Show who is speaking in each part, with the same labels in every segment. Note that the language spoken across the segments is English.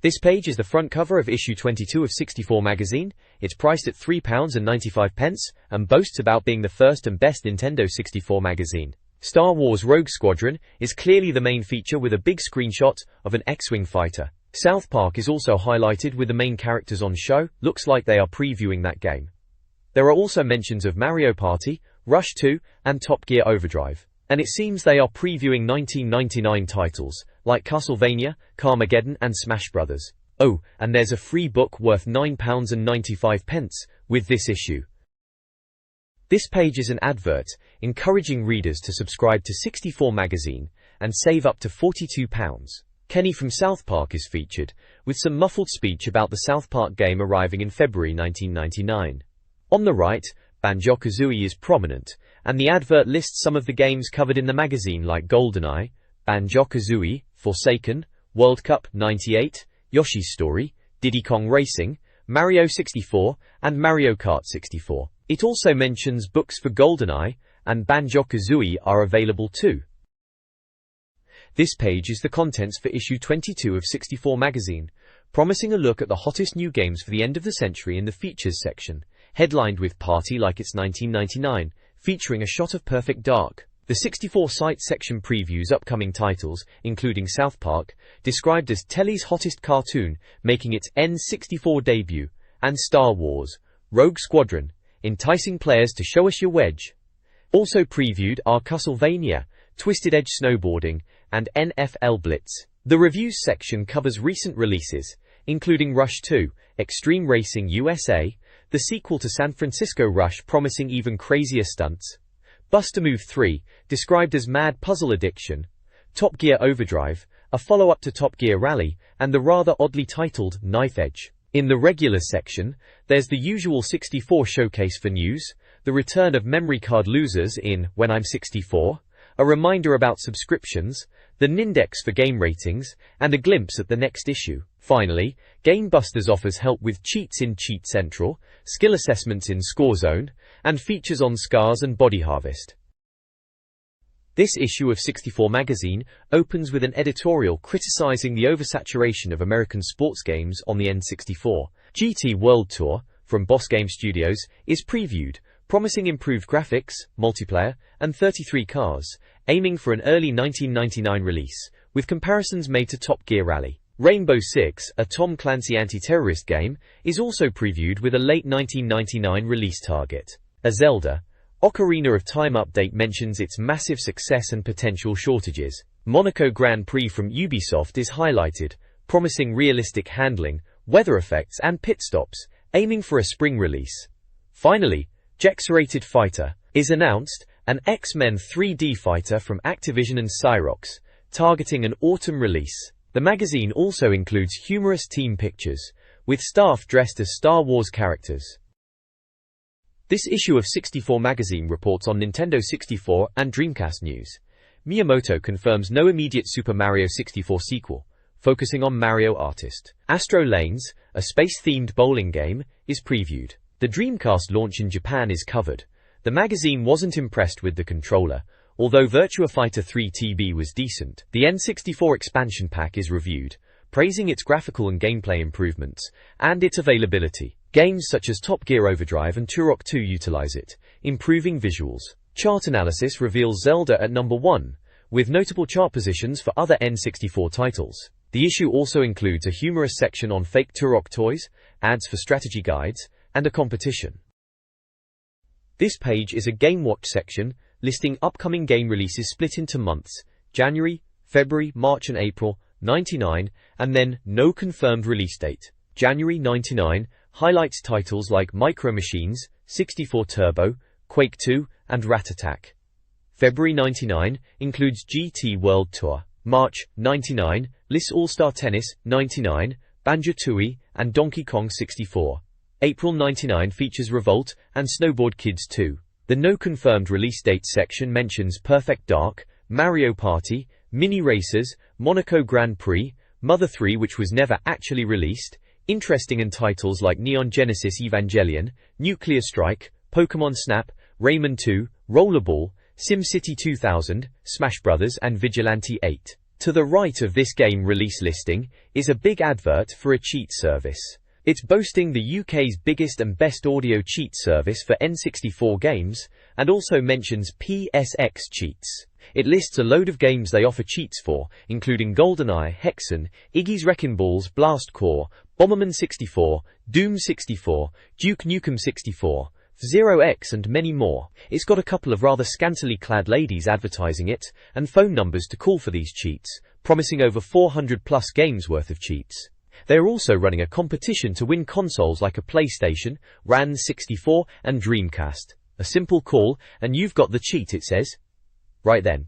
Speaker 1: This page is the front cover of issue 22 of 64 magazine. It's priced at £3.95 and boasts about being the first and best Nintendo 64 magazine. Star Wars Rogue Squadron is clearly the main feature with a big screenshot of an X-Wing fighter. South Park is also highlighted with the main characters on show. Looks like they are previewing that game. There are also mentions of Mario Party, Rush 2, and Top Gear Overdrive. And it seems they are previewing 1999 titles, like Castlevania, Carmageddon and Smash Brothers. Oh, and there's a free book worth £9.95 with this issue. This page is an advert, encouraging readers to subscribe to 64 magazine and save up to £42. Kenny from South Park is featured, with some muffled speech about the South Park game arriving in February 1999. On the right, Banjo-Kazooie is prominent, and the advert lists some of the games covered in the magazine like GoldenEye, Banjo-Kazooie, Forsaken, World Cup 98, Yoshi's Story, Diddy Kong Racing, Mario 64, and Mario Kart 64. It also mentions books for GoldenEye, and Banjo-Kazooie are available too. This page is the contents for issue 22 of 64 magazine, promising a look at the hottest new games for the end of the century in the features section, headlined with Party Like It's 1999, featuring a shot of Perfect Dark. The 64 site section previews upcoming titles, including South Park, described as Telly's hottest cartoon, making its N64 debut, and Star Wars, Rogue Squadron, enticing players to show us your wedge. Also previewed are Castlevania, Twisted Edge Snowboarding, and NFL Blitz. The reviews section covers recent releases, including Rush 2, Extreme Racing USA, the sequel to San Francisco Rush promising even crazier stunts, Bust-A-Move 3, described as Mad Puzzle Addiction, Top Gear Overdrive, a follow-up to Top Gear Rally, and the rather oddly titled Knife Edge. In the regular section, there's the usual 64 showcase for news, the return of memory card losers in When I'm 64, a reminder about subscriptions, the Nindex for game ratings, and a glimpse at the next issue. Finally, Game Busters offers help with cheats in Cheat Central, skill assessments in Score Zone, and features on Scars and Body Harvest. This issue of 64 magazine opens with an editorial criticizing the oversaturation of American sports games on the N64. GT World Tour, from Boss Game Studios, is previewed, promising improved graphics, multiplayer, and 33 cars, aiming for an early 1999 release, with comparisons made to Top Gear Rally. Rainbow Six, a Tom Clancy anti-terrorist game, is also previewed with a late 1999 release target. A Zelda, Ocarina of Time update mentions its massive success and potential shortages. Monaco Grand Prix from Ubisoft is highlighted, promising realistic handling, weather effects and pit stops, aiming for a spring release. Finally, X-Rated Fighter is announced, an X-Men 3D fighter from Activision and Cyrox, targeting an autumn release. The magazine also includes humorous team pictures, with staff dressed as Star Wars characters. This issue of 64 magazine reports on Nintendo 64 and Dreamcast news. Miyamoto confirms no immediate Super Mario 64 sequel, focusing on Mario Artist. Astro Lanes, a space-themed bowling game, is previewed. The Dreamcast launch in Japan is covered. The magazine wasn't impressed with the controller, although Virtua Fighter 3 TB was decent. The N64 expansion pack is reviewed, praising its graphical and gameplay improvements, and its availability. Games such as Top Gear Overdrive and Turok 2 utilize it, improving visuals. Chart analysis reveals Zelda at number 1, with notable chart positions for other N64 titles. The issue also includes a humorous section on fake Turok toys, ads for strategy guides, and a competition. This page is a Game Watch section, listing upcoming game releases split into months, January, February, March and April, 99, and then no confirmed release date. January 99 highlights titles like Micro Machines, 64 Turbo, Quake 2, and Rat Attack. February 99 includes GT World Tour. March 99 lists All-Star Tennis 99, Banjo-Tooie, and Donkey Kong 64. April 99 features Revolt and Snowboard Kids 2. The no confirmed release date section mentions Perfect Dark, Mario Party, Mini Racers, Monaco Grand Prix, Mother 3 which was never actually released, interesting and titles like Neon Genesis Evangelion, Nuclear Strike, Pokémon Snap, Rayman 2, Rollerball, SimCity 2000, Smash Brothers and Vigilante 8. To the right of this game release listing is a big advert for a cheat service. It's boasting the UK's biggest and best audio cheat service for N64 games, and also mentions PSX cheats. It lists a load of games they offer cheats for, including GoldenEye, Hexen, Iggy's Wrecking Balls, Blast Corps, Bomberman 64, Doom 64, Duke Nukem 64, Zero X and many more. It's got a couple of rather scantily clad ladies advertising it, and phone numbers to call for these cheats, promising over 400 plus games worth of cheats. They are also running a competition to win consoles like a PlayStation, RAN 64 and Dreamcast. A simple call and you've got the cheat, it says. Right then.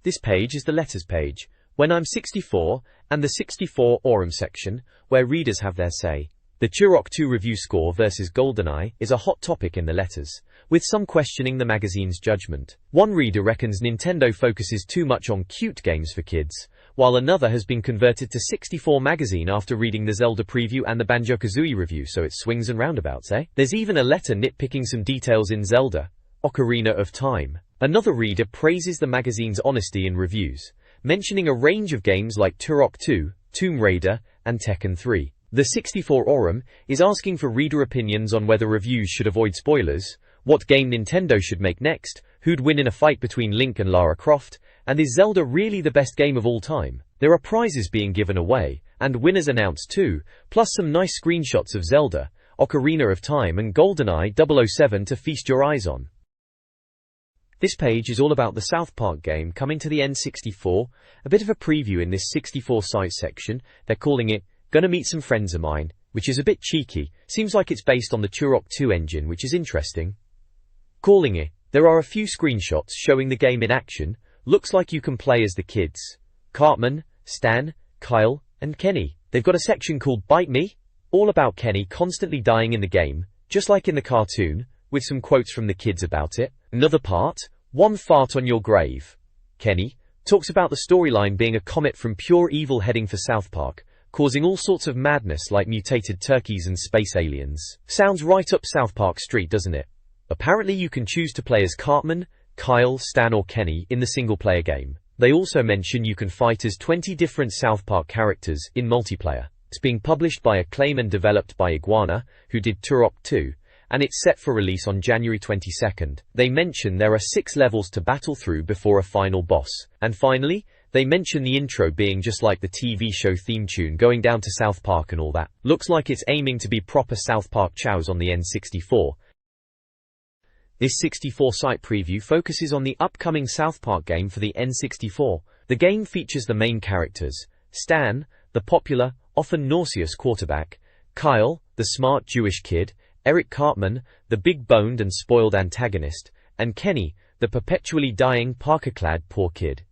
Speaker 1: This page is the letters page, When I'm 64, and the 64 Aurum section, where readers have their say. The Turok 2 review score versus GoldenEye is a hot topic in the letters, with some questioning the magazine's judgment. One reader reckons Nintendo focuses too much on cute games for kids, while another has been converted to 64 magazine after reading the Zelda preview and the Banjo-Kazooie review, so it swings and roundabouts, eh? There's even a letter nitpicking some details in Zelda, Ocarina of Time. Another reader praises the magazine's honesty in reviews, mentioning a range of games like Turok 2, Tomb Raider, and Tekken 3. The 64 Aurum is asking for reader opinions on whether reviews should avoid spoilers, what game Nintendo should make next, who'd win in a fight between Link and Lara Croft, and is Zelda really the best game of all time? There are prizes being given away, and winners announced too, plus some nice screenshots of Zelda, Ocarina of Time and GoldenEye 007 to feast your eyes on. This page is all about the South Park game coming to the N64, a bit of a preview in this 64 site section. They're calling it Gonna Meet Some Friends of Mine, which is a bit cheeky. Seems like it's based on the Turok 2 engine, which is interesting. Calling it, there are a few screenshots showing the game in action. Looks like you can play as the kids. Cartman, Stan, Kyle, and Kenny. They've got a section called Bite Me, all about Kenny constantly dying in the game, just like in the cartoon, with some quotes from the kids about it. Another part, One Fart on Your Grave. Kenny talks about the storyline being a comet from pure evil heading for South Park, causing all sorts of madness like mutated turkeys and space aliens. Sounds right up South Park Street, doesn't it? Apparently you can choose to play as Cartman, Kyle, Stan or Kenny in the single-player game. They also mention you can fight as 20 different South Park characters in multiplayer. It's being published by Acclaim and developed by Iguana, who did Turok 2, and it's set for release on January 22nd. They mention there are 6 levels to battle through before a final boss. And finally, they mention the intro being just like the TV show theme tune, going down to South Park and all that. Looks like it's aiming to be proper South Park chows on the N64. This 64 site preview focuses on the upcoming South Park game for the N64. The game features the main characters, Stan, the popular, often nauseous quarterback, Kyle, the smart Jewish kid, Eric Cartman, the big-boned and spoiled antagonist, and Kenny, the perpetually dying Parker-clad poor kid.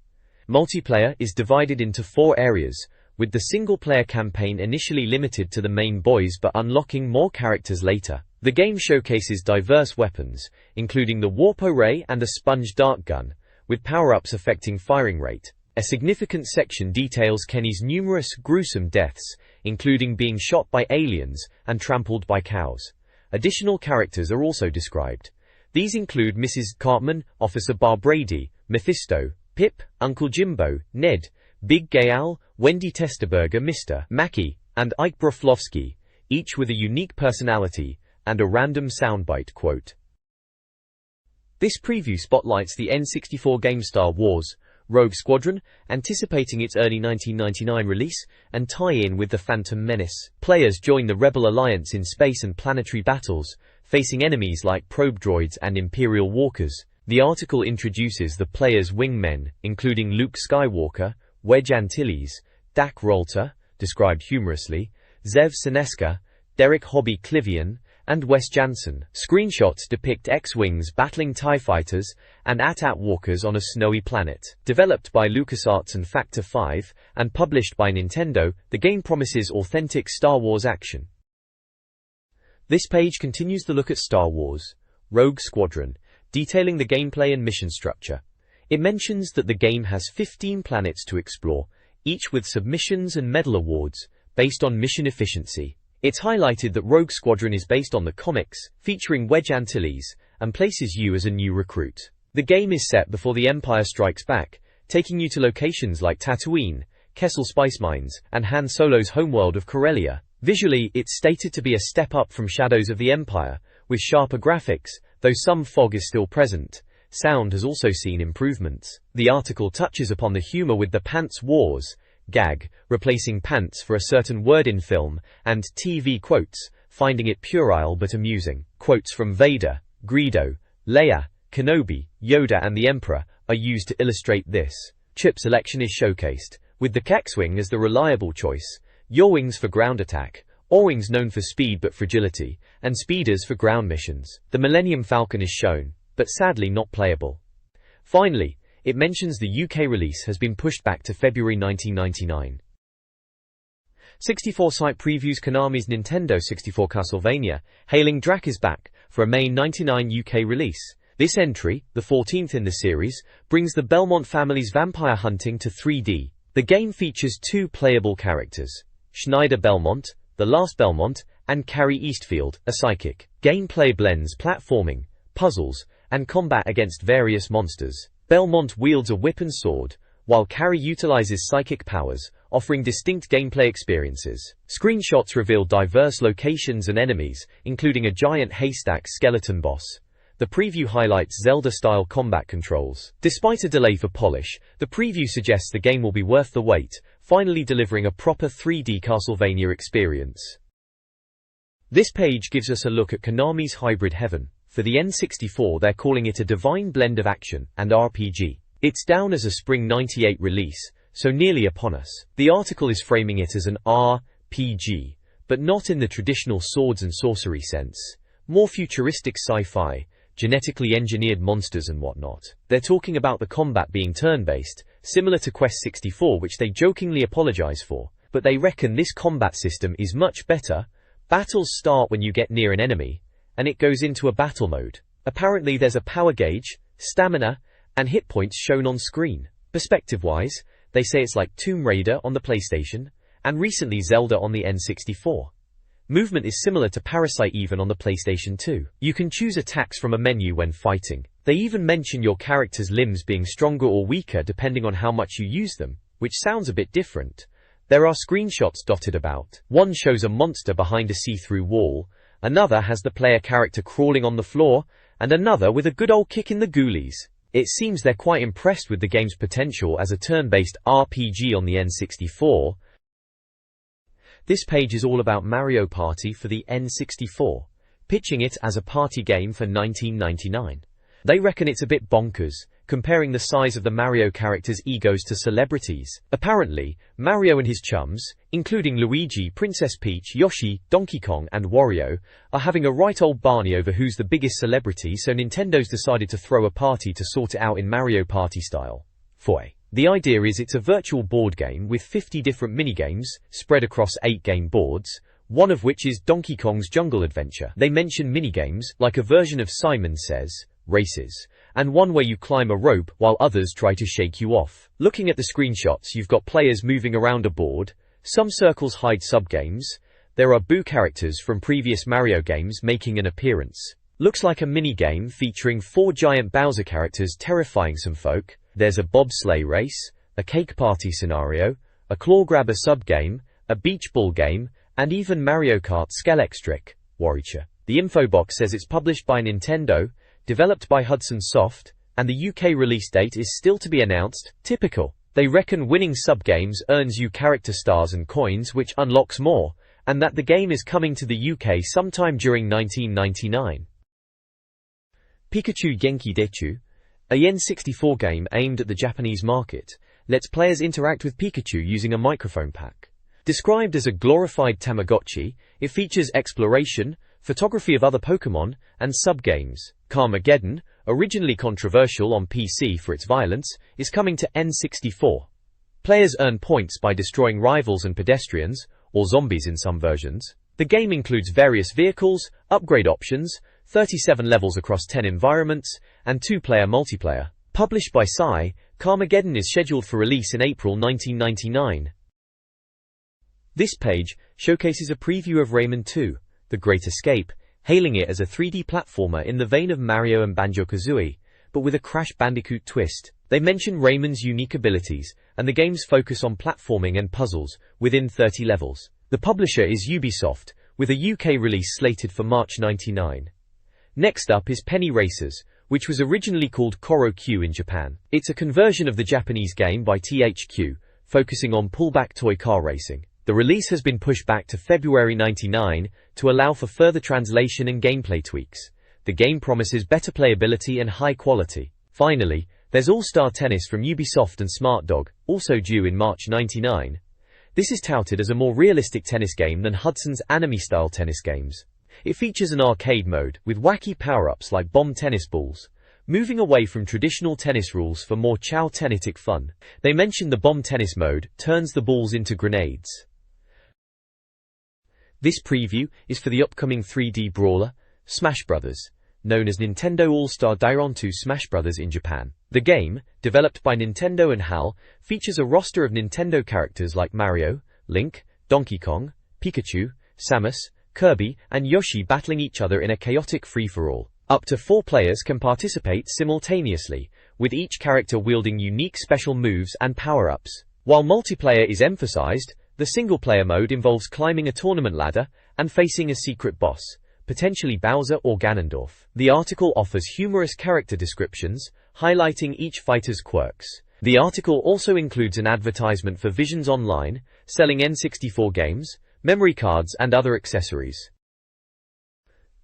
Speaker 1: Multiplayer is divided into 4 areas, with the single-player campaign initially limited to the main boys but unlocking more characters later. The game showcases diverse weapons, including the Warpo Ray and the Sponge Dart Gun, with power-ups affecting firing rate. A significant section details Kenny's numerous gruesome deaths, including being shot by aliens and trampled by cows. Additional characters are also described. These include Mrs. Cartman, Officer Bar Brady, Mephisto, Pip, Uncle Jimbo, Ned, Big Gay Al, Wendy Testerberger, Mr. Mackey, and Ike Broflovsky, each with a unique personality and a random soundbite quote. This preview spotlights the N64 game Star Wars Rogue Squadron, anticipating its early 1999 release, and tie-in with the Phantom Menace. Players join the Rebel Alliance in space and planetary battles, facing enemies like probe droids and Imperial walkers. The article introduces the player's wingmen, including Luke Skywalker, Wedge Antilles, Dak Rolter, described humorously, Zev Seneska, Derek Hobby Clivian, and Wes Jansen. Screenshots depict X-Wings battling TIE fighters and AT-AT walkers on a snowy planet. Developed by LucasArts and Factor 5, and published by Nintendo, the game promises authentic Star Wars action. This page continues the look at Star Wars Rogue Squadron, detailing the gameplay and mission structure. It mentions that the game has 15 planets to explore, each with submissions and medal awards, based on mission efficiency. It's highlighted that Rogue Squadron is based on the comics, featuring Wedge Antilles, and places you as a new recruit. The game is set before The Empire Strikes Back, taking you to locations like Tatooine, Kessel Spice Mines, and Han Solo's homeworld of Corellia. Visually, it's stated to be a step up from Shadows of the Empire, with sharper graphics, though some fog is still present. Sound has also seen improvements. The article touches upon the humor with the Pants Wars gag, replacing pants for a certain word in film, and TV quotes, finding it puerile but amusing. Quotes from Vader, Greedo, Leia, Kenobi, Yoda and the Emperor are used to illustrate this. Chip selection is showcased, with the X-Wing as the reliable choice, Yaw-Wings for ground attack, Aw-Wings known for speed but fragility, and Speeders for ground missions. The Millennium Falcon is shown, but sadly not playable. Finally, it mentions the UK release has been pushed back to February 1999. 64 site previews Konami's Nintendo 64 Castlevania, hailing Drac is back for a May 99 UK release. This entry, the 14th in the series, brings the Belmont family's vampire hunting to 3D. The game features 2 playable characters, Schneider Belmont, the last Belmont, and Carrie Eastfield, a psychic. Gameplay blends platforming, puzzles, and combat against various monsters. Belmont wields a whip and sword, while Carrie utilizes psychic powers, offering distinct gameplay experiences. Screenshots reveal diverse locations and enemies, including a giant haystack skeleton boss. The preview highlights Zelda-style combat controls. Despite a delay for polish, the preview suggests the game will be worth the wait, finally delivering a proper 3D Castlevania experience. This page gives us a look at Konami's Hybrid Heaven. For the N64 they're calling it a divine blend of action and RPG. It's down as a Spring '98 release, so nearly upon us. The article is framing it as an RPG, but not in the traditional swords and sorcery sense. More futuristic sci-fi, genetically engineered monsters and whatnot. They're talking about the combat being turn-based, similar to Quest 64, which they jokingly apologize for, but they reckon this combat system is much better. Battles start when you get near an enemy, and it goes into a battle mode. Apparently there's a power gauge, stamina, and hit points shown on screen. Perspective-wise, they say it's like Tomb Raider on the PlayStation, and recently Zelda on the N64. Movement is similar to Parasite even on the PlayStation 2. You can choose attacks from a menu when fighting. They even mention your character's limbs being stronger or weaker depending on how much you use them, which sounds a bit different. There are screenshots dotted about. One shows a monster behind a see-through wall, another has the player character crawling on the floor, and another with a good old kick in the ghoulies. It seems they're quite impressed with the game's potential as a turn-based RPG on the N64. This page is all about Mario Party for the N64, pitching it as a party game for 1999. They reckon it's a bit bonkers, comparing the size of the Mario characters' egos to celebrities. Apparently, Mario and his chums, including Luigi, Princess Peach, Yoshi, Donkey Kong and Wario, are having a right old Barney over who's the biggest celebrity, so Nintendo's decided to throw a party to sort it out in Mario Party style. Foy. The idea is it's a virtual board game with 50 different minigames, spread across 8 game boards, one of which is Donkey Kong's Jungle Adventure. They mention minigames, like a version of Simon Says, races, and one where you climb a rope while others try to shake you off. Looking at the screenshots, you've got players moving around a board, some circles hide subgames, there are Boo characters from previous Mario games making an appearance. Looks like a minigame featuring 4 giant Bowser characters terrifying some folk. There's a bobsleigh race, a cake party scenario, a claw grabber subgame, a beach ball game, and even Mario Kart Skellextric, Warrior. The info box says it's published by Nintendo, developed by Hudson Soft, and the UK release date is still to be announced. Typical. They reckon winning subgames earns you character stars and coins, which unlocks more, and that the game is coming to the UK sometime during 1999. Pikachu Genki Dechu, a N64 game aimed at the Japanese market, lets players interact with Pikachu using a microphone pack. Described as a glorified Tamagotchi, it features exploration, photography of other Pokémon, and subgames. Carmageddon, originally controversial on PC for its violence, is coming to N64. Players earn points by destroying rivals and pedestrians, or zombies in some versions. The game includes various vehicles, upgrade options, 37 levels across 10 environments, and 2-player multiplayer. Published by Psy, Carmageddon is scheduled for release in April 1999. This page showcases a preview of Rayman 2, The Great Escape, hailing it as a 3D platformer in the vein of Mario and Banjo-Kazooie, but with a Crash Bandicoot twist. They mention Rayman's unique abilities, and the game's focus on platforming and puzzles, within 30 levels. The publisher is Ubisoft, with a UK release slated for March '99. Next up is Penny Racers, which was originally called Koro Q in Japan. It's a conversion of the Japanese game by THQ, focusing on pullback toy car racing. The release has been pushed back to February '99 to allow for further translation and gameplay tweaks. The game promises better playability and high quality. Finally, there's All-Star Tennis from Ubisoft and Smart Dog, also due in March '99. This is touted as a more realistic tennis game than Hudson's anime-style tennis games. It features an arcade mode, with wacky power-ups like bomb tennis balls, moving away from traditional tennis rules for more chow-tennitic fun. They mention the bomb tennis mode turns the balls into grenades. This preview is for the upcoming 3D brawler, Smash Bros., known as Nintendo All-Star Dairon 2 Smash Bros. In Japan. The game, developed by Nintendo and HAL, features a roster of Nintendo characters like Mario, Link, Donkey Kong, Pikachu, Samus, Kirby, and Yoshi battling each other in a chaotic free-for-all. Up to 4 players can participate simultaneously, with each character wielding unique special moves and power-ups. While multiplayer is emphasized, the single-player mode involves climbing a tournament ladder and facing a secret boss, potentially Bowser or Ganondorf. The article offers humorous character descriptions, highlighting each fighter's quirks. The article also includes an advertisement for Visions Online, selling N64 games, memory cards and other accessories.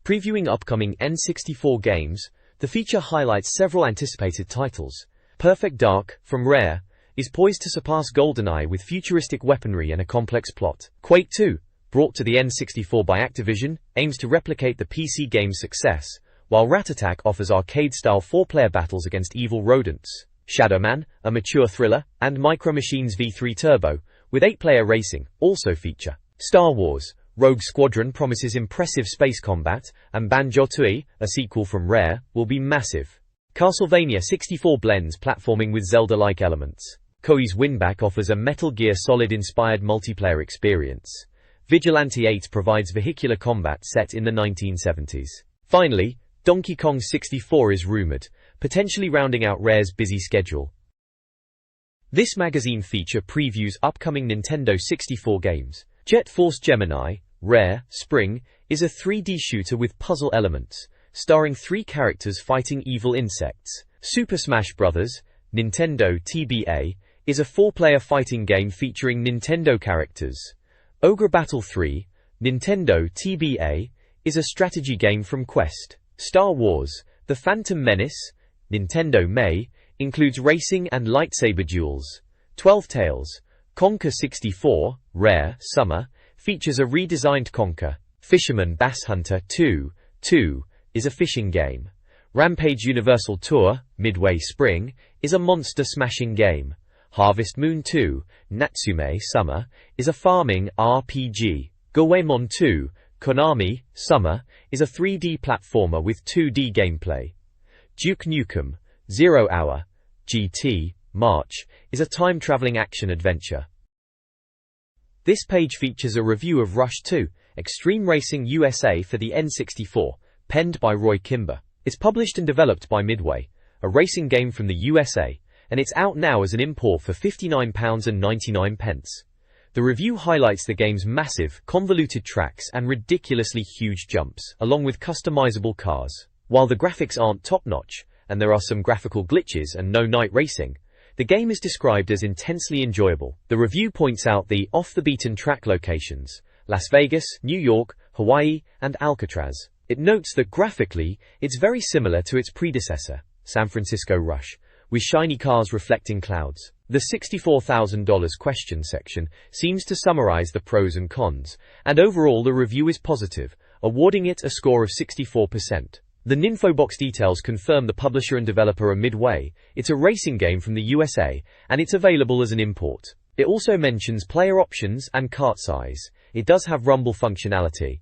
Speaker 1: Previewing upcoming N64 games, the feature highlights several anticipated titles. Perfect Dark, from Rare, is poised to surpass GoldenEye with futuristic weaponry and a complex plot. Quake 2, brought to the N64 by Activision, aims to replicate the PC game's success, while Rat Attack offers arcade-style 4-player battles against evil rodents. Shadow Man, a mature thriller, and Micro Machines V3 Turbo, with 8-player racing, also feature. Star Wars, Rogue Squadron promises impressive space combat, and Banjo-Tooie, a sequel from Rare, will be massive. Castlevania 64 blends platforming with Zelda-like elements. Koei's Winback offers a Metal Gear Solid-inspired multiplayer experience. Vigilante 8 provides vehicular combat set in the 1970s. Finally, Donkey Kong 64 is rumored, potentially rounding out Rare's busy schedule. This magazine feature previews upcoming Nintendo 64 games. Jet Force Gemini, Rare, Spring, is a 3D shooter with puzzle elements, starring 3 characters fighting evil insects. Super Smash Bros., Nintendo TBA, is a 4-player fighting game featuring Nintendo characters. Ogre Battle 3, Nintendo TBA, is a strategy game from Quest. Star Wars, The Phantom Menace, Nintendo May, includes racing and lightsaber duels. 12 Tales, Conker 64, Rare, Summer, features a redesigned Conker. Fisherman Bass Hunter 2, is a fishing game. Rampage Universal Tour, Midway Spring, is a monster-smashing game. Harvest Moon 2, Natsume Summer, is a farming RPG. Goemon 2, Konami Summer, is a 3D platformer with 2D gameplay. Duke Nukem 0 Hour GT March is a time-traveling action-adventure. This page features a review of Rush 2, Extreme Racing USA for the N64, penned by Roy Kimber. It's published and developed by Midway, a racing game from the USA, and it's out now as an import for £59.99. The review highlights the game's massive, convoluted tracks and ridiculously huge jumps, along with customizable cars. While the graphics aren't top-notch, and there are some graphical glitches and no night racing, the game is described as intensely enjoyable. The review points out the off-the-beaten-track locations: Las Vegas, New York, Hawaii, and Alcatraz. It notes that graphically, it's very similar to its predecessor, San Francisco Rush, with shiny cars reflecting clouds. The $64,000 question section seems to summarize the pros and cons, and overall the review is positive, awarding it a score of 64%. The Ninfobox details confirm the publisher and developer are Midway. It's a racing game from the USA, and it's available as an import. It also mentions player options and cart size. It does have rumble functionality.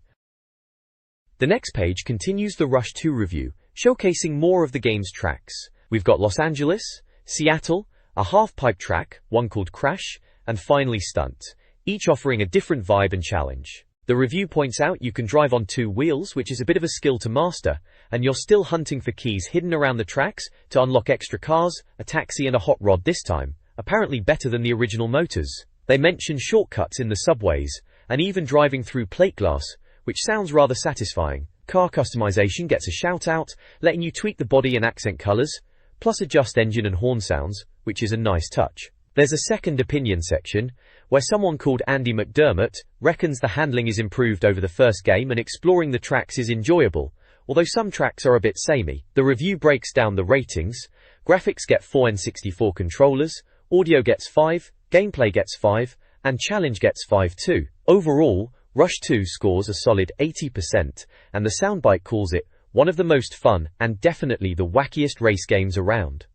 Speaker 1: The next page continues the Rush 2 review, showcasing more of the game's tracks. We've got Los Angeles, Seattle, a half-pipe track, one called Crash, and finally Stunt, each offering a different vibe and challenge. The review points out you can drive on 2 wheels, which is a bit of a skill to master, and you're still hunting for keys hidden around the tracks to unlock extra cars, a taxi and a hot rod this time, apparently better than the original motors. They mention shortcuts in the subways, and even driving through plate glass, which sounds rather satisfying. Car customization gets a shout out, letting you tweak the body and accent colors, plus adjust engine and horn sounds, which is a nice touch. There's a second opinion section, where someone called Andy McDermott reckons the handling is improved over the first game and exploring the tracks is enjoyable, although some tracks are a bit samey. The review breaks down the ratings. Graphics get 4 N64 controllers, audio gets 5, gameplay gets 5, and challenge gets 5 too. Overall, Rush 2 scores a solid 80%, and the soundbite calls it one of the most fun and definitely the wackiest race games around.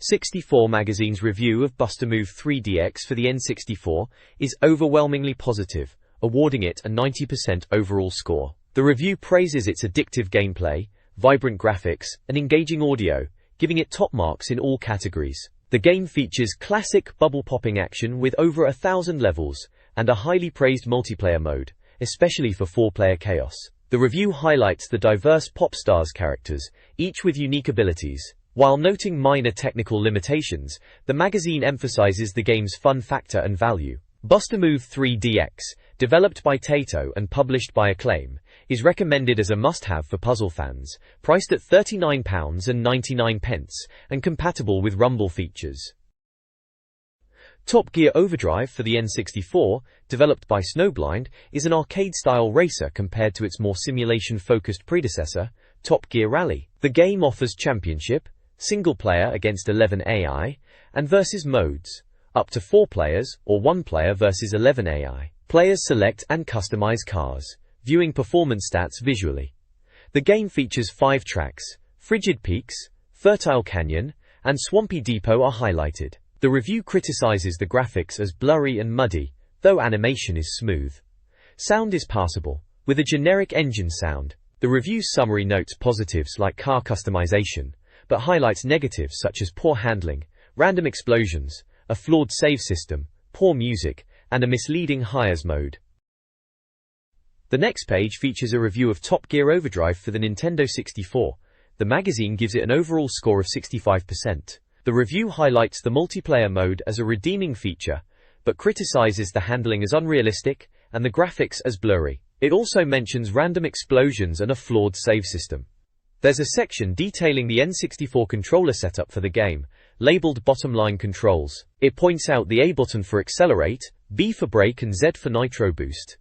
Speaker 1: 64 Magazine's review of Bust-A-Move 3DX for the N64 is overwhelmingly positive, awarding it a 90% overall score. The review praises its addictive gameplay, vibrant graphics, and engaging audio, giving it top marks in all categories. The game features classic bubble-popping action with over 1,000 levels, and a highly praised multiplayer mode, especially for 4-player chaos. The review highlights the diverse pop stars characters, each with unique abilities. While noting minor technical limitations, the magazine emphasizes the game's fun factor and value. Bust-A-Move 3DX, developed by Taito and published by Acclaim, is recommended as a must-have for puzzle fans, priced at £39.99 and compatible with Rumble features. Top Gear Overdrive for the N64, developed by Snowblind, is an arcade-style racer compared to its more simulation-focused predecessor, Top Gear Rally. The game offers championship, single-player against 11 AI, and versus modes, up to 4 players or 1 player versus 11 AI. Players select and customize cars, viewing performance stats visually. The game features 5 tracks. Frigid Peaks, Fertile Canyon, and Swampy Depot are highlighted. The review criticizes the graphics as blurry and muddy, though animation is smooth. Sound is passable, with a generic engine sound. The review's summary notes positives like car customization, but highlights negatives such as poor handling, random explosions, a flawed save system, poor music, and a misleading hires mode. The next page features a review of Top Gear Overdrive for the Nintendo 64. The magazine gives it an overall score of 65%. The review highlights the multiplayer mode as a redeeming feature, but criticizes the handling as unrealistic and the graphics as blurry. It also mentions random explosions and a flawed save system. There's a section detailing the N64 controller setup for the game, labeled Bottom Line Controls. It points out the A button for accelerate, B for brake and Z for nitro boost.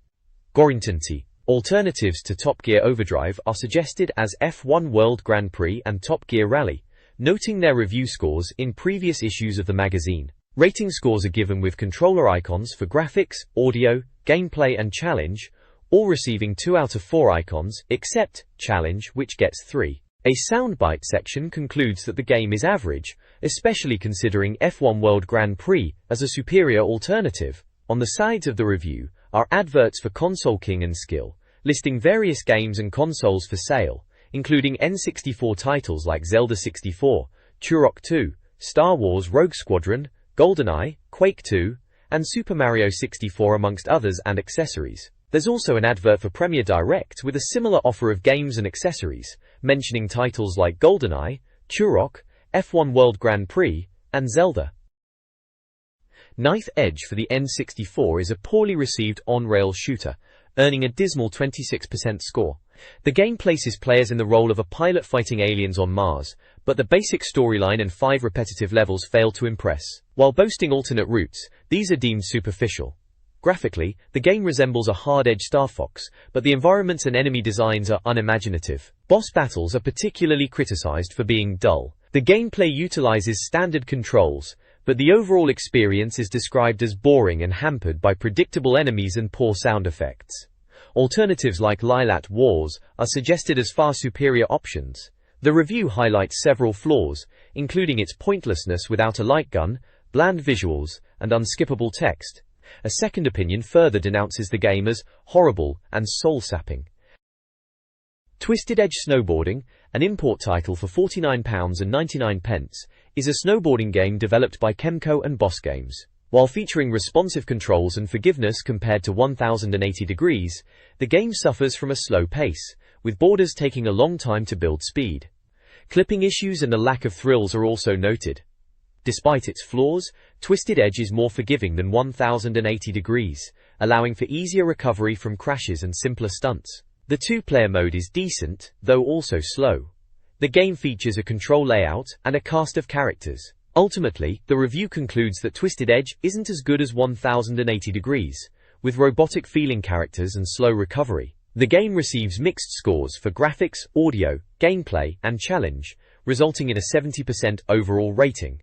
Speaker 1: Gorintanti. Alternatives to Top Gear Overdrive are suggested as F1 World Grand Prix and Top Gear Rally, noting their review scores in previous issues of the magazine. Rating scores are given with controller icons for graphics, audio, gameplay and challenge, all receiving 2 out of 4 icons, except challenge, which gets 3. A soundbite section concludes that the game is average, especially considering F1 World Grand Prix as a superior alternative. On the sides of the review are adverts for Console King and Skill, listing various games and consoles for sale, including N64 titles like Zelda 64, Turok 2, Star Wars Rogue Squadron, GoldenEye, Quake 2, and Super Mario 64 amongst others and accessories. There's also an advert for Premier Direct with a similar offer of games and accessories, mentioning titles like GoldenEye, Turok, F1 World Grand Prix, and Zelda. Knife Edge for the N64 is a poorly received on-rail shooter, earning a dismal 26% score. The game places players in the role of a pilot fighting aliens on Mars, but the basic storyline and 5 repetitive levels fail to impress. While boasting alternate routes, these are deemed superficial. Graphically, the game resembles a hard-edged Star Fox, but the environments and enemy designs are unimaginative. Boss battles are particularly criticized for being dull. The gameplay utilizes standard controls, but the overall experience is described as boring and hampered by predictable enemies and poor sound effects. Alternatives like Lylat Wars are suggested as far superior options. The review highlights several flaws, including its pointlessness without a light gun, bland visuals, and unskippable text. A second opinion further denounces the game as horrible and soul-sapping. Twisted Edge Snowboarding, an import title for £49.99, is a snowboarding game developed by Kemco and Boss Games. While featuring responsive controls and forgiveness compared to 1080 degrees, the game suffers from a slow pace, with borders taking a long time to build speed. Clipping issues and a lack of thrills are also noted. Despite its flaws, Twisted Edge is more forgiving than 1080 degrees, allowing for easier recovery from crashes and simpler stunts. The two-player mode is decent, though also slow. The game features a control layout and a cast of characters. Ultimately, the review concludes that Twisted Edge isn't as good as 1080 degrees, with robotic-feeling characters and slow recovery. The game receives mixed scores for graphics, audio, gameplay, and challenge, resulting in a 70% overall rating.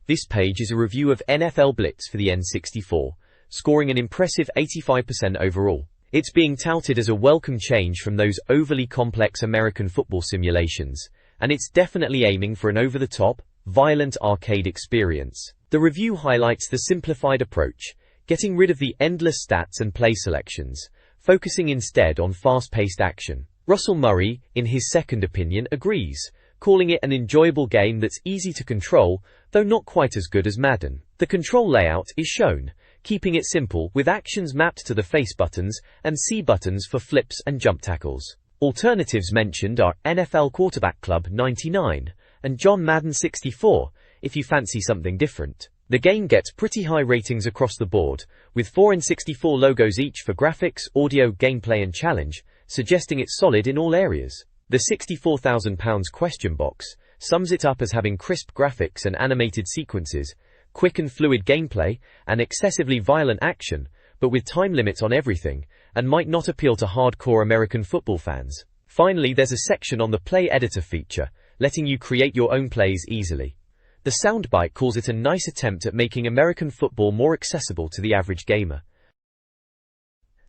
Speaker 1: This page is a review of NFL Blitz for the N64, scoring an impressive 85% overall. It's being touted as a welcome change from those overly complex American football simulations, and it's definitely aiming for an over-the-top, violent arcade experience. The review highlights the simplified approach, getting rid of the endless stats and play selections, focusing instead on fast-paced action. Russell Murray, in his second opinion, agrees, calling it an enjoyable game that's easy to control, though not quite as good as Madden. The control layout is shown, keeping it simple with actions mapped to the face buttons and C buttons for flips and jump tackles. Alternatives mentioned are NFL Quarterback Club 99 and John Madden 64, if you fancy something different. The game gets pretty high ratings across the board, with 4 N64 logos each for graphics, audio, gameplay and challenge, suggesting it's solid in all areas. The £64,000 question box sums it up as having crisp graphics and animated sequences, quick and fluid gameplay, and excessively violent action, but with time limits on everything, and might not appeal to hardcore American football fans. Finally, there's a section on the Play Editor feature, letting you create your own plays easily. The soundbite calls it a nice attempt at making American football more accessible to the average gamer.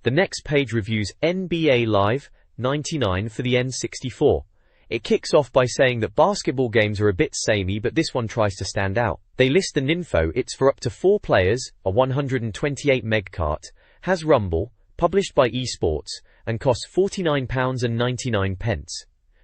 Speaker 1: The next page reviews NBA Live 99 for the N64. It kicks off by saying that basketball games are a bit samey, but this one tries to stand out. They list the ninfo, it's for up to 4 players, a 128 meg cart, has Rumble, published by eSports, and costs £49.99.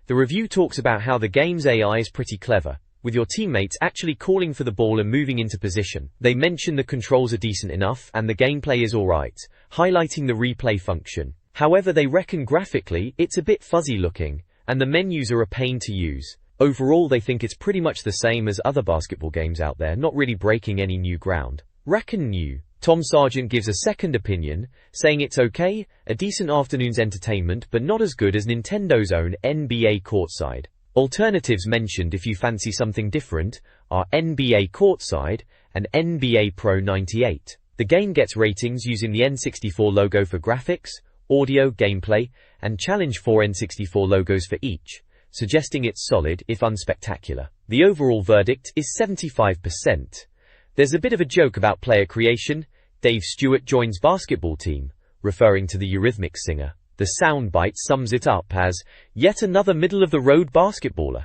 Speaker 1: The review talks about how the game's AI is pretty clever, with your teammates actually calling for the ball and moving into position. They mention the controls are decent enough and the gameplay is alright, highlighting the replay function. However, they reckon graphically, it's a bit fuzzy looking, and the menus are a pain to use. Overall, they think it's pretty much the same as other basketball games out there, not really breaking any new ground. Reckon new. Tom Sargent gives a second opinion, saying it's okay, a decent afternoon's entertainment, but not as good as Nintendo's own NBA Courtside. Alternatives mentioned, if you fancy something different, are NBA Courtside and NBA Pro 98. The game gets ratings using the N64 logo for graphics, audio, gameplay, and challenge 4 N64 logos for each, suggesting it's solid if unspectacular. The overall verdict is 75%. There's a bit of a joke about player creation. Dave Stewart joins basketball team, referring to the Eurythmics singer. The soundbite sums it up as, yet another middle-of-the-road basketballer.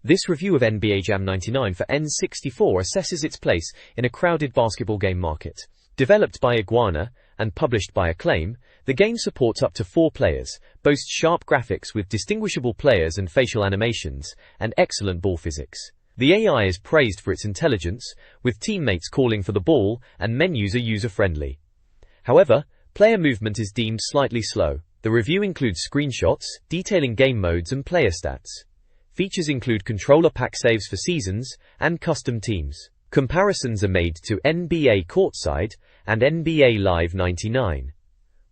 Speaker 1: This review of NBA Jam 99 for N64 assesses its place in a crowded basketball game market. Developed by Iguana and published by Acclaim, the game supports up to 4 players, boasts sharp graphics with distinguishable players and facial animations, and excellent ball physics. The AI is praised for its intelligence, with teammates calling for the ball, and menus are user-friendly. However, player movement is deemed slightly slow. The review includes screenshots, detailing game modes and player stats. Features include controller pack saves for seasons, and custom teams. Comparisons are made to NBA Courtside and NBA Live 99.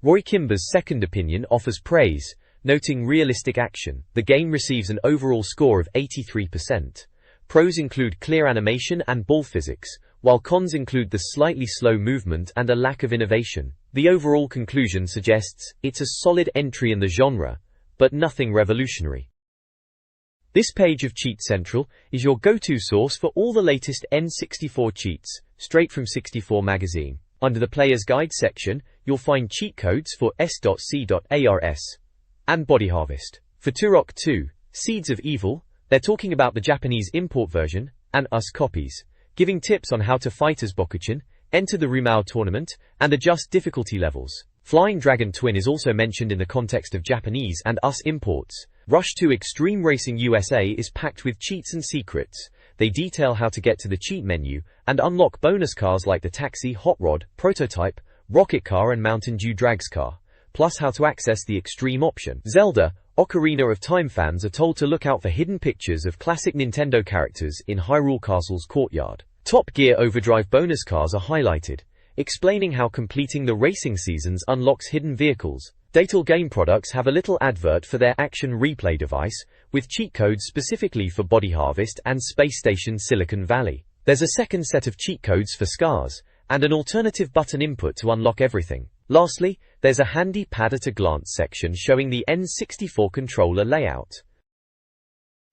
Speaker 1: Roy Kimber's second opinion offers praise, noting realistic action. The game receives an overall score of 83%. Pros include clear animation and ball physics, while cons include the slightly slow movement and a lack of innovation. The overall conclusion suggests it's a solid entry in the genre, but nothing revolutionary. This page of Cheat Central is your go-to source for all the latest N64 cheats, straight from 64 magazine. Under the Player's Guide section, you'll find cheat codes for S.C.ARS and Body Harvest. For Turok 2, Seeds of Evil, they're talking about the Japanese import version, and US copies, giving tips on how to fight as Bokuchin, enter the Rumau tournament, and adjust difficulty levels. Flying Dragon Twin is also mentioned in the context of Japanese and US imports. Rush 2 Extreme Racing USA is packed with cheats and secrets. They detail how to get to the cheat menu and unlock bonus cars like the Taxi, Hot Rod, Prototype, Rocket Car and Mountain Dew Drags car, plus how to access the Extreme option. Zelda, Ocarina of Time fans are told to look out for hidden pictures of classic Nintendo characters in Hyrule Castle's courtyard. Top Gear Overdrive bonus cars are highlighted, explaining how completing the racing seasons unlocks hidden vehicles. Daytal Game Products have a little advert for their Action Replay device, with cheat codes specifically for Body Harvest and Space Station Silicon Valley. There's a second set of cheat codes for Scars, and an alternative button input to unlock everything. Lastly, there's a handy pad-at-a-glance section showing the N64 controller layout.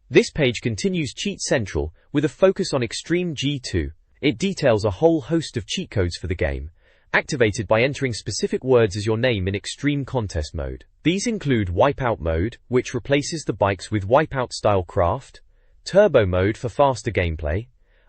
Speaker 1: This page continues Cheat Central, with a focus on Extreme G2. It details a whole host of cheat codes for the game, activated by entering specific words as your name in Extreme Contest mode. These include Wipeout mode, which replaces the bikes with Wipeout-style craft, Turbo mode for faster gameplay,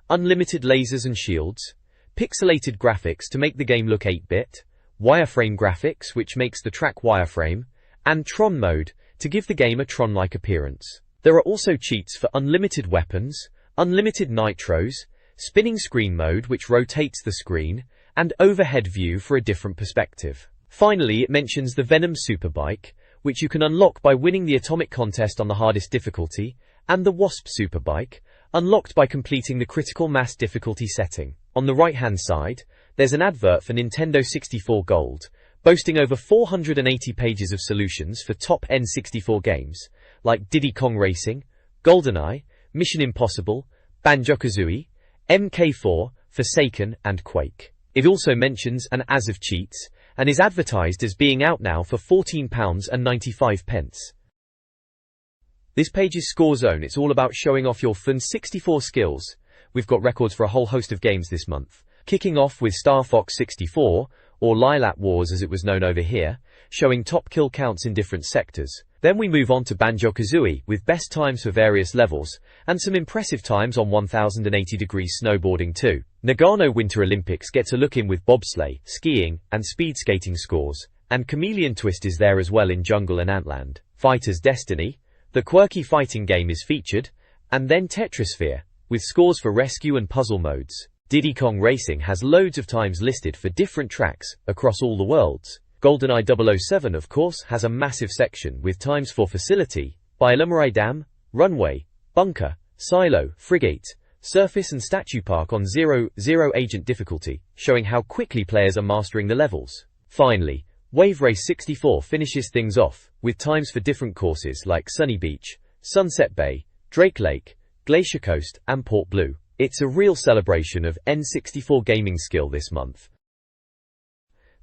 Speaker 1: unlimited lasers and shields, pixelated graphics to make the game look 8-bit, wireframe graphics which makes the track wireframe, and Tron mode to give the game a Tron-like appearance. There are also cheats for unlimited weapons, unlimited nitros, spinning screen mode which rotates the screen, and overhead view for a different perspective. Finally, it mentions the Venom Superbike, which you can unlock by winning the Atomic Contest on the hardest difficulty, and the Wasp Superbike, unlocked by completing the Critical Mass difficulty setting. On the right-hand side, there's an advert for Nintendo 64 Gold, boasting over 480 pages of solutions for top N64 games, like Diddy Kong Racing, GoldenEye, Mission Impossible, Banjo-Kazooie, MK4, Forsaken, and Quake. It also mentions an As of Cheats, and is advertised as being out now for £14.95. This page is Score Zone. It's all about showing off your N64 skills. We've got records for a whole host of games this month, kicking off with Star Fox 64, or Lilat Wars as it was known over here, showing top kill counts in different sectors. Then we move on to Banjo-Kazooie, with best times for various levels, and some impressive times on 1080 degrees snowboarding too. Nagano Winter Olympics gets a look in with bobsleigh, skiing, and speed skating scores, and Chameleon Twist is there as well in Jungle and Antland. Fighter's Destiny, the quirky fighting game, is featured, and then Tetrisphere, with scores for rescue and puzzle modes. Diddy Kong Racing has loads of times listed for different tracks, across all the worlds. GoldenEye 007 of course has a massive section with times for Facility, Biolumirai Dam, Runway, Bunker, Silo, Frigate, Surface and Statue Park on 0 agent difficulty, showing how quickly players are mastering the levels. Finally, Wave Race 64 finishes things off, with times for different courses like Sunny Beach, Sunset Bay, Drake Lake, Glacier Coast, and Port Blue. It's a real celebration of N64 gaming skill this month.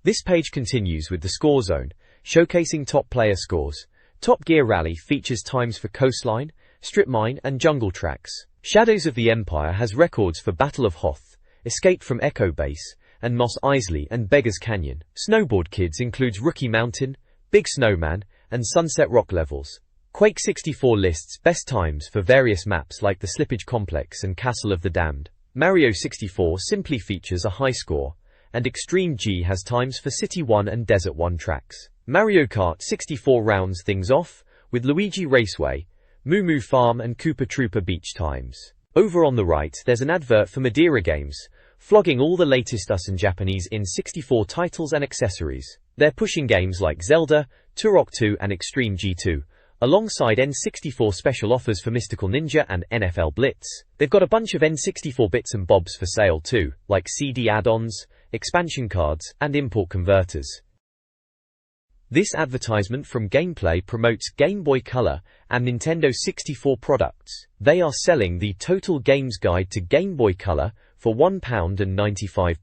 Speaker 1: This page continues with the Score Zone, showcasing top player scores. Top Gear Rally features times for Coastline, Strip Mine, and Jungle tracks. Shadows of the Empire has records for Battle of Hoth, Escape from Echo Base, and Mos Eisley and Beggars Canyon. Snowboard Kids includes Rookie Mountain, Big Snowman, and Sunset Rock levels. Quake 64 lists best times for various maps like the Slippage Complex and Castle of the Damned. Mario 64 simply features a high score, and Extreme G has times for City 1 and Desert 1 tracks. Mario Kart 64 rounds things off, with Luigi Raceway, Moo Moo Farm and Koopa Troopa Beach times. Over on the right there's an advert for Madeira Games, flogging all the latest US and Japanese N64 titles and accessories. They're pushing games like Zelda, Turok 2 and Extreme G2, alongside N64 special offers for Mystical Ninja and NFL Blitz. They've got a bunch of N64 bits and bobs for sale too, like CD add-ons, expansion cards, and import converters. This advertisement from Gameplay promotes Game Boy Color and Nintendo 64 products. They are selling the Total Games Guide to Game Boy Color for £1.95.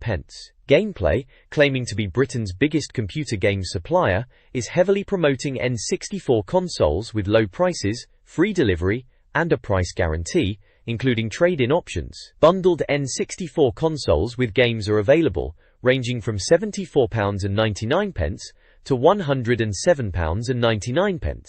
Speaker 1: Gameplay, claiming to be Britain's biggest computer games supplier, is heavily promoting N64 consoles with low prices, free delivery, and a price guarantee, including trade-in options. Bundled N64 consoles with games are available, ranging from £74.99 to £107.99.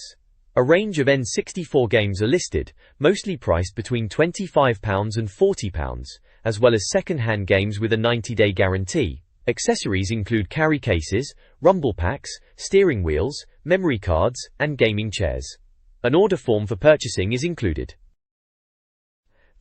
Speaker 1: A range of N64 games are listed, mostly priced between £25 and £40, as well as second-hand games with a 90-day guarantee. Accessories include carry cases, rumble packs, steering wheels, memory cards, and gaming chairs. An order form for purchasing is included.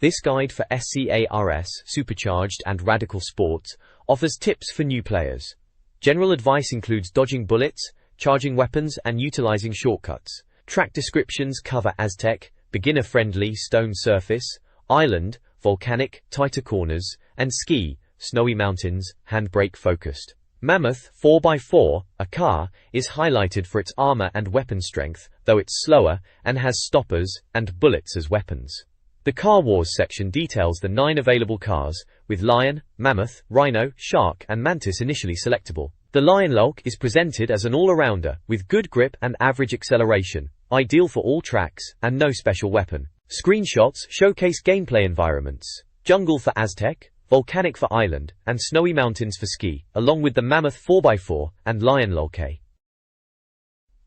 Speaker 1: This guide for SCARS, Supercharged and Radical Sports, offers tips for new players. General advice includes dodging bullets, charging weapons, and utilizing shortcuts. Track descriptions cover Aztec, beginner-friendly stone surface, island, volcanic, tighter corners, and ski, snowy mountains, handbrake focused. Mammoth 4x4, a car, is highlighted for its armor and weapon strength, though it's slower and has stoppers and bullets as weapons. The Car Wars section details the 9 available cars, with Lion, Mammoth, Rhino, Shark, and Mantis initially selectable. The Lion Log is presented as an all-arounder, with good grip and average acceleration, ideal for all tracks, and no special weapon. Screenshots showcase gameplay environments: jungle for Aztec, volcanic for island, and snowy mountains for ski, along with the Mammoth 4x4 and Lion Log.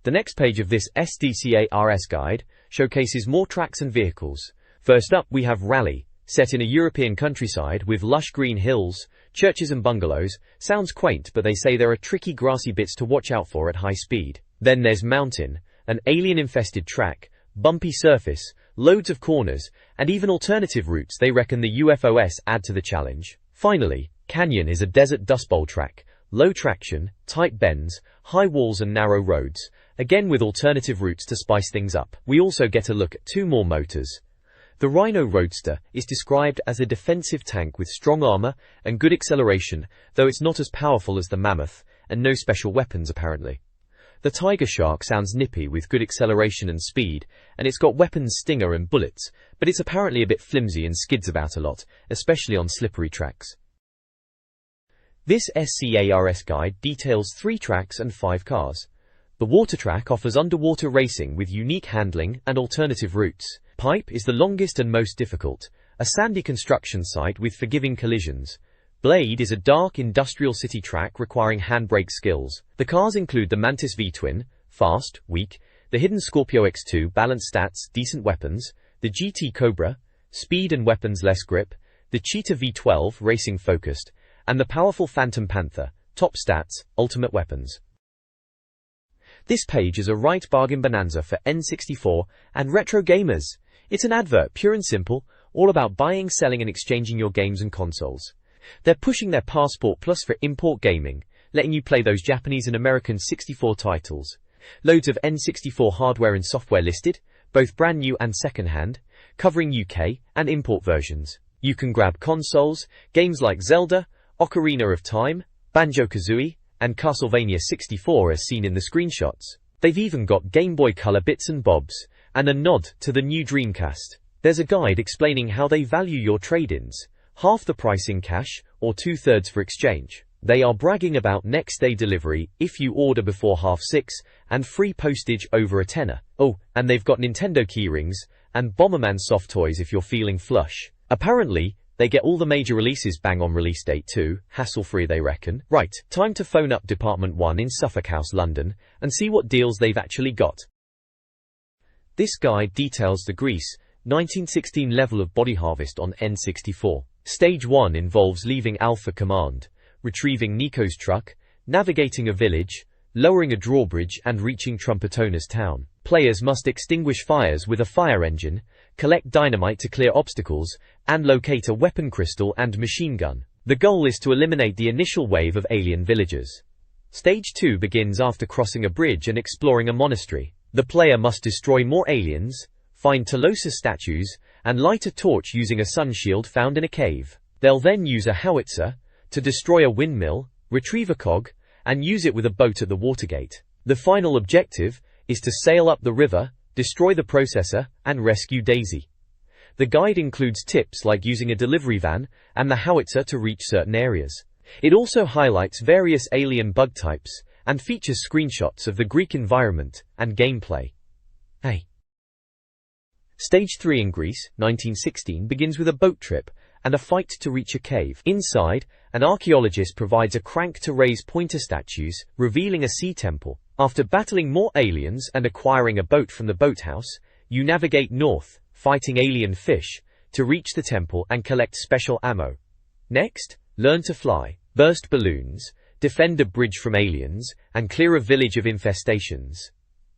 Speaker 1: The next page of this SDCARS guide showcases more tracks and vehicles. First up, we have Rally, set in a European countryside with lush green hills, churches and bungalows. Sounds quaint, but they say there are tricky grassy bits to watch out for at high speed. Then there's Mountain, an alien-infested track, bumpy surface, loads of corners, and even alternative routes they reckon the UFOs add to the challenge. Finally, Canyon is a desert dust bowl track, low traction, tight bends, high walls and narrow roads, again with alternative routes to spice things up. We also get a look at 2 more motors. The Rhino Roadster is described as a defensive tank with strong armor and good acceleration, though it's not as powerful as the Mammoth, and no special weapons apparently. The Tiger Shark sounds nippy with good acceleration and speed, and it's got weapons Stinger and bullets, but it's apparently a bit flimsy and skids about a lot, especially on slippery tracks. This SCARS guide details 3 tracks and 5 cars. The Water Track offers underwater racing with unique handling and alternative routes. Pipe is the longest and most difficult, a sandy construction site with forgiving collisions. Blade is a dark industrial city track requiring handbrake skills. The cars include the Mantis V-Twin, fast, weak, the hidden Scorpio X2, balanced stats, decent weapons, the GT Cobra, speed and weapons less grip, the Cheetah V12, racing focused, and the powerful Phantom Panther, top stats, ultimate weapons. This page is a right bargain bonanza for N64 and retro gamers. It's an advert, pure and simple, all about buying, selling and exchanging your games and consoles. They're pushing their Passport Plus for import gaming, letting you play those Japanese and American 64 titles. Loads of N64 hardware and software listed, both brand new and second-hand, covering UK and import versions. You can grab consoles, games like Zelda, Ocarina of Time, Banjo-Kazooie, and Castlevania 64 as seen in the screenshots. They've even got Game Boy Color bits and bobs, and a nod to the new Dreamcast. There's a guide explaining how they value your trade-ins, half the price in cash, or 2/3 for exchange. They are bragging about next-day delivery if you order before 6:30, and free postage over a tenner. Oh, and they've got Nintendo keyrings, and Bomberman soft toys if you're feeling flush. Apparently, they get all the major releases bang on release date too, hassle-free they reckon. Right, time to phone up Department 1 in Suffolk House, London, and see what deals they've actually got. This guide details the Greece 1916 level of Body Harvest on N64. Stage 1 involves leaving Alpha Command, retrieving Nico's truck, navigating a village, lowering a drawbridge and reaching Trumpetona's town. Players must extinguish fires with a fire engine, collect dynamite to clear obstacles, and locate a weapon crystal and machine gun. The goal is to eliminate the initial wave of alien villagers. Stage 2 begins after crossing a bridge and exploring a monastery. The player must destroy more aliens, find Tolosa statues, and light a torch using a sun shield found in a cave. They'll then use a howitzer to destroy a windmill, retrieve a cog, and use it with a boat at the Watergate. The final objective is to sail up the river, destroy the processor, and rescue Daisy. The guide includes tips like using a delivery van and the howitzer to reach certain areas. It also highlights various alien bug types and features screenshots of the Greek environment and gameplay. Stage 3 in Greece, 1916, begins with a boat trip and a fight to reach a cave. Inside, an archaeologist provides a crank to raise pointer statues, revealing a sea temple. After battling more aliens and acquiring a boat from the boathouse, you navigate north, fighting alien fish, to reach the temple and collect special ammo. Next, learn to fly, burst balloons, defend a bridge from aliens, and clear a village of infestations.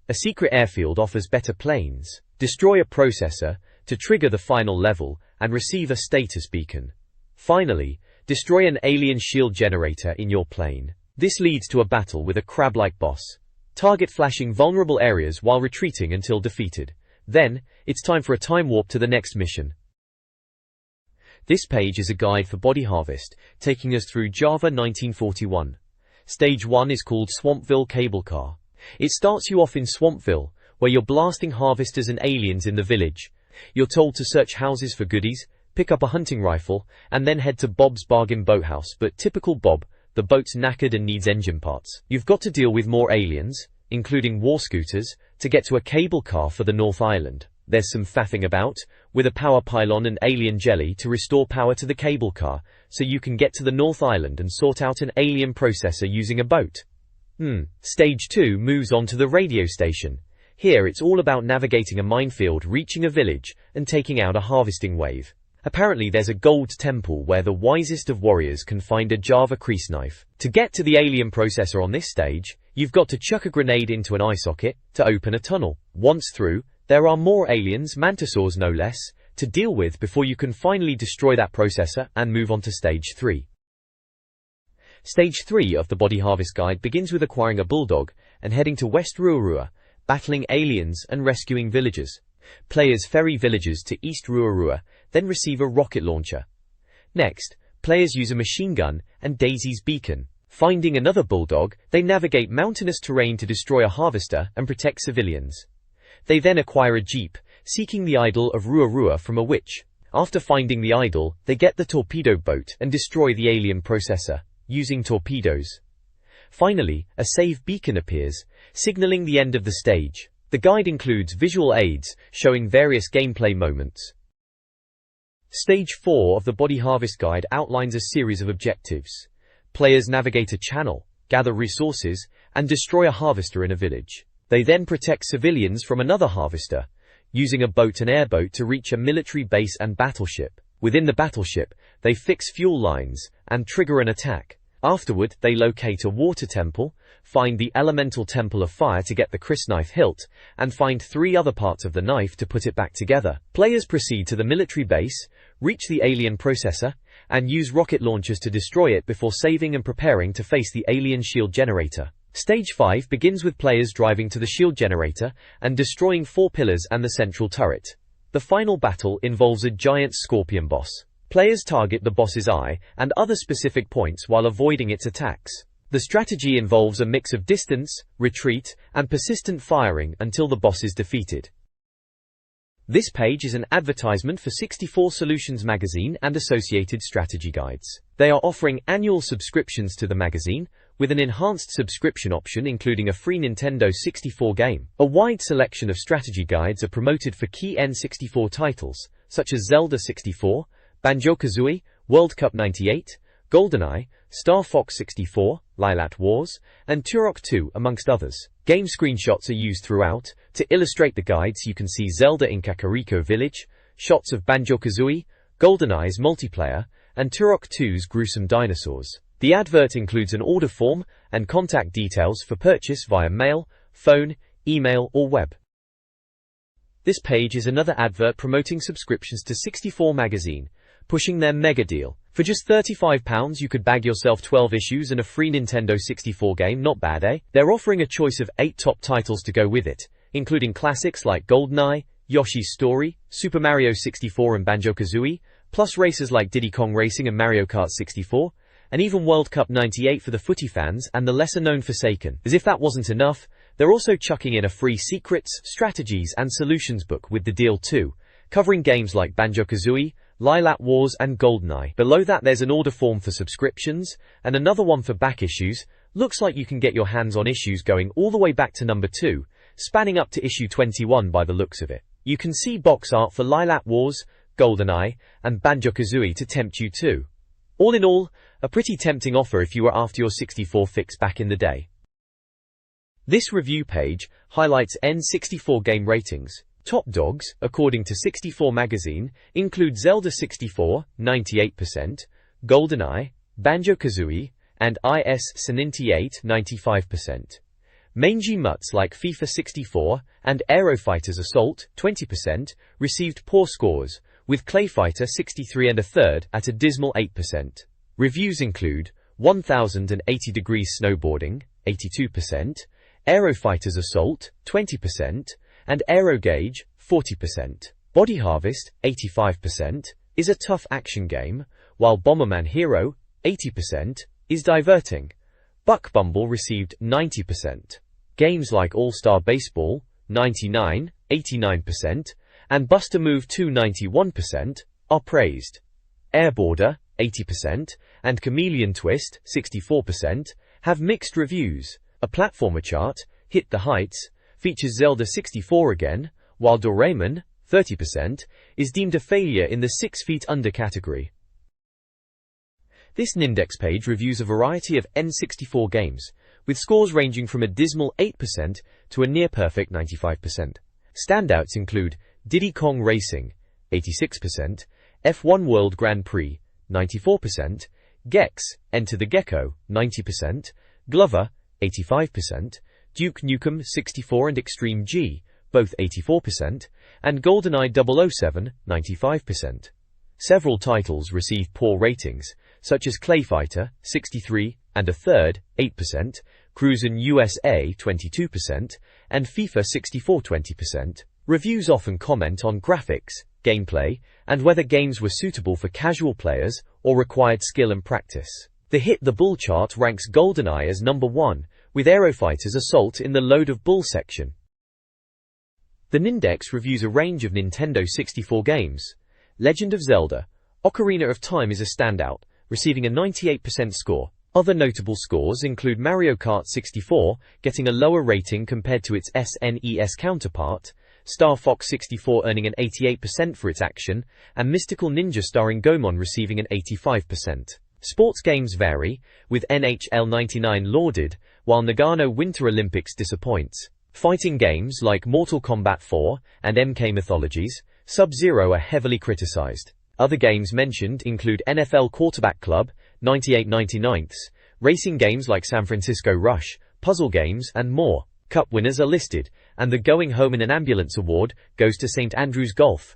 Speaker 1: A secret airfield offers better planes. Destroy a processor to trigger the final level, and receive a status beacon. Finally, destroy an alien shield generator in your plane. This leads to a battle with a crab-like boss. Target flashing vulnerable areas while retreating until defeated. Then, it's time for a time warp to the next mission. This page is a guide for Body Harvest, taking us through Java 1941. Stage 1 is called Swampville Cable Car. It starts you off in Swampville, where you're blasting harvesters and aliens in the village. You're told to search houses for goodies, pick up a hunting rifle, and then head to Bob's Bargain Boathouse. But typical Bob, the boat's knackered and needs engine parts. You've got to deal with more aliens, including war scooters, to get to a cable car for the North Island. There's some faffing about, with a power pylon and alien jelly to restore power to the cable car, so you can get to the North Island and sort out an alien processor using a boat. Stage 2 moves on to the radio station. Here it's all about navigating a minefield, reaching a village, and taking out a harvesting wave. Apparently there's a gold temple where the wisest of warriors can find a Java crease knife. To get to the alien processor on this stage, you've got to chuck a grenade into an eye socket to open a tunnel. Once through, there are more aliens, mantisaurs no less, to deal with before you can finally destroy that processor and move on to Stage 3. Stage 3 of the Body Harvest Guide begins with acquiring a bulldog and heading to West Ruarua, battling aliens and rescuing villagers. Players ferry villagers to East Ruarua, then receive a rocket launcher. Next, players use a machine gun and Daisy's beacon. Finding another bulldog, they navigate mountainous terrain to destroy a harvester and protect civilians. They then acquire a jeep, seeking the idol of Ruarua from a witch. After finding the idol, they get the torpedo boat and destroy the alien processor, using torpedoes. Finally, a save beacon appears, signaling the end of the stage. The guide includes visual aids, showing various gameplay moments. Stage 4 of the Body Harvest Guide outlines a series of objectives. Players navigate a channel, gather resources, and destroy a harvester in a village. They then protect civilians from another harvester, using a boat and airboat to reach a military base and battleship. Within the battleship, they fix fuel lines and trigger an attack. Afterward, they locate a water temple, find the elemental temple of fire to get the crysknife hilt, and find 3 other parts of the knife to put it back together. Players proceed to the military base, reach the alien processor, and use rocket launchers to destroy it before saving and preparing to face the alien shield generator. Stage 5 begins with players driving to the shield generator and destroying 4 pillars and the central turret. The final battle involves a giant scorpion boss. Players target the boss's eye and other specific points while avoiding its attacks. The strategy involves a mix of distance, retreat, and persistent firing until the boss is defeated. This page is an advertisement for 64 Solutions magazine and associated strategy guides. They are offering annual subscriptions to the magazine, with an enhanced subscription option including a free Nintendo 64 game. A wide selection of strategy guides are promoted for key N64 titles, such as Zelda 64, Banjo-Kazooie, World Cup 98, GoldenEye, Star Fox 64, Lilat Wars, and Turok 2, amongst others. Game screenshots are used throughout. To illustrate the guides, you can see Zelda in Kakariko Village, shots of Banjo-Kazooie, GoldenEye's multiplayer, and Turok 2's gruesome dinosaurs. The advert includes an order form and contact details for purchase via mail, phone, email, or web. This page is another advert promoting subscriptions to 64 magazine, pushing their mega deal. For just £35 you could bag yourself 12 issues and a free Nintendo 64 game. Not bad, eh? They're offering a choice of 8 top titles to go with it, including classics like GoldenEye, Yoshi's Story, Super Mario 64 and Banjo-Kazooie, plus racers like Diddy Kong Racing and Mario Kart 64, and even World Cup 98 for the footy fans and the lesser-known Forsaken. As if that wasn't enough, they're also chucking in a free Secrets, Strategies and Solutions book with the deal too, covering games like Banjo-Kazooie, Lilat Wars and GoldenEye. Below that there's an order form for subscriptions, and another one for back issues. Looks like you can get your hands on issues going all the way back to number 2, spanning up to issue 21 by the looks of it. You can see box art for Lilat Wars, GoldenEye, and Banjo-Kazooie to tempt you too. All in all, a pretty tempting offer if you were after your 64 fix back in the day. This review page highlights N64 game ratings. Top dogs, according to 64 magazine, include Zelda 64, 98%, GoldenEye, Banjo-Kazooie, and IS-98, 95%. Mangy mutts like FIFA 64 and Aero Fighters Assault, 20%, received poor scores, with Clayfighter 63 1/3 at a dismal 8%. Reviews include 1080 Degrees Snowboarding, 82%, Aerofighters Assault, 20%, and Aerogauge, 40%. Body Harvest, 85%, is a tough action game, while Bomberman Hero, 80%, is diverting. Buck Bumble received 90%. Games like All-Star Baseball, 99, 89%, and Buster Move 2, 91%, are praised. Airborder, 80%, and Chameleon Twist, 64%, have mixed reviews. A platformer chart, Hit the Heights, features Zelda 64 again, while Doraemon, 30%, is deemed a failure in the 6 feet under category. This Nindex page reviews a variety of N64 games, with scores ranging from a dismal 8% to a near-perfect 95%. Standouts include Diddy Kong Racing, 86%, F1 World Grand Prix, 94%, Gex, Enter the Gecko, 90%, Glover, 85%, Duke Nukem 64 and Extreme G, both 84%, and GoldenEye 007, 95%. Several titles received poor ratings, such as Clayfighter, 63 1/3, 8%, Cruisin' USA, 22%, and FIFA 64, 20%. Reviews often comment on graphics, gameplay, and whether games were suitable for casual players or required skill and practice. The Hit the Bull chart ranks GoldenEye as number 1, with Aerofighters Assault in the Load of Bull section. The Nindex reviews a range of Nintendo 64 games. Legend of Zelda: Ocarina of Time is a standout, receiving a 98% score. Other notable scores include Mario Kart 64, getting a lower rating compared to its SNES counterpart, Star Fox 64 earning an 88% for its action, and Mystical Ninja starring Goemon receiving an 85%. Sports games vary, with NHL 99 lauded, while Nagano Winter Olympics disappoints. Fighting games like Mortal Kombat 4 and MK Mythologies, Sub-Zero are heavily criticized. Other games mentioned include NFL Quarterback Club, 98/99, racing games like San Francisco Rush, puzzle games, and more. Cup winners are listed, and the Going Home in an Ambulance award goes to St. Andrews Golf.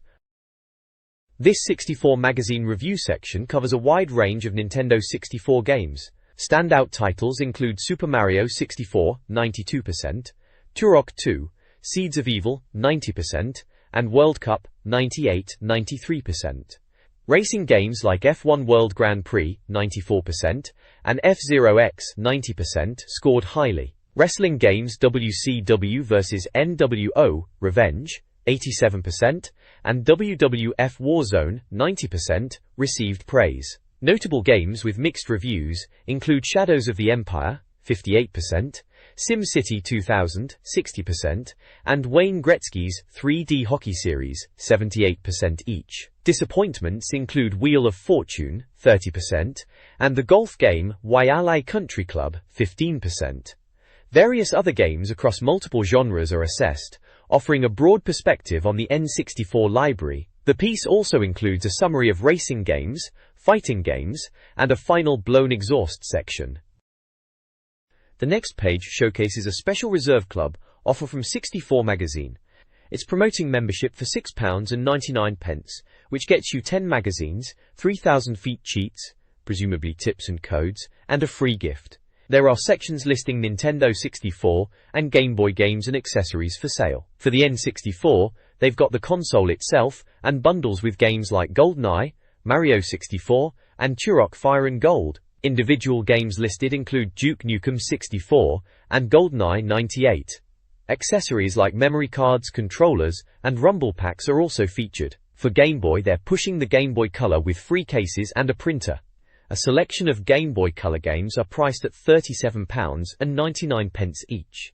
Speaker 1: This 64 magazine review section covers a wide range of Nintendo 64 games. Standout titles include Super Mario 64, 92%, Turok 2, Seeds of Evil, 90%, and World Cup, 98-93%. Racing games like F1 World Grand Prix, 94%, and F-Zero X, 90%, scored highly. Wrestling games WCW vs. NWO, Revenge, 87%, and WWF Warzone, 90%, received praise. Notable games with mixed reviews include Shadows of the Empire, 58%, SimCity 2000, 60%, and Wayne Gretzky's 3D Hockey Series, 78% each. Disappointments include Wheel of Fortune, 30%, and the golf game Waialae Country Club, 15%. Various other games across multiple genres are assessed, offering a broad perspective on the N64 library. The piece also includes a summary of racing games, fighting games, and a final blown exhaust section. The next page showcases a special reserve club offer from 64 magazine. It's promoting membership for £6.99, which gets you 10 magazines, 3,000 feet cheats, presumably tips and codes, and a free gift. There are sections listing Nintendo 64 and Game Boy games and accessories for sale. For the N64, they've got the console itself and bundles with games like GoldenEye, Mario 64, and Turok Fire and Gold. Individual games listed include Duke Nukem 64 and GoldenEye 98. Accessories like memory cards, controllers, and rumble packs are also featured. For Game Boy, they're pushing the Game Boy Color with free cases and a printer. A selection of Game Boy Color games are priced at £37.99 each.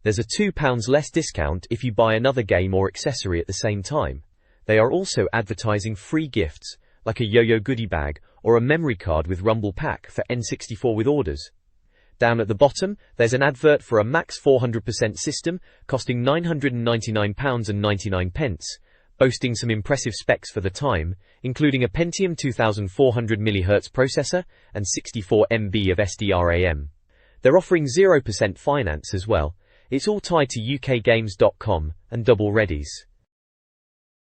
Speaker 1: There's a £2 less discount if you buy another game or accessory at the same time. They are also advertising free gifts, like a yo-yo goodie bag or a memory card with rumble pack for N64 with orders. Down at the bottom, there's an advert for a Max 400% system costing £999.99, boasting some impressive specs for the time, including a Pentium 2400 MHz processor and 64 MB of SDRAM. They're offering 0% finance as well. It's all tied to ukgames.com and double readies.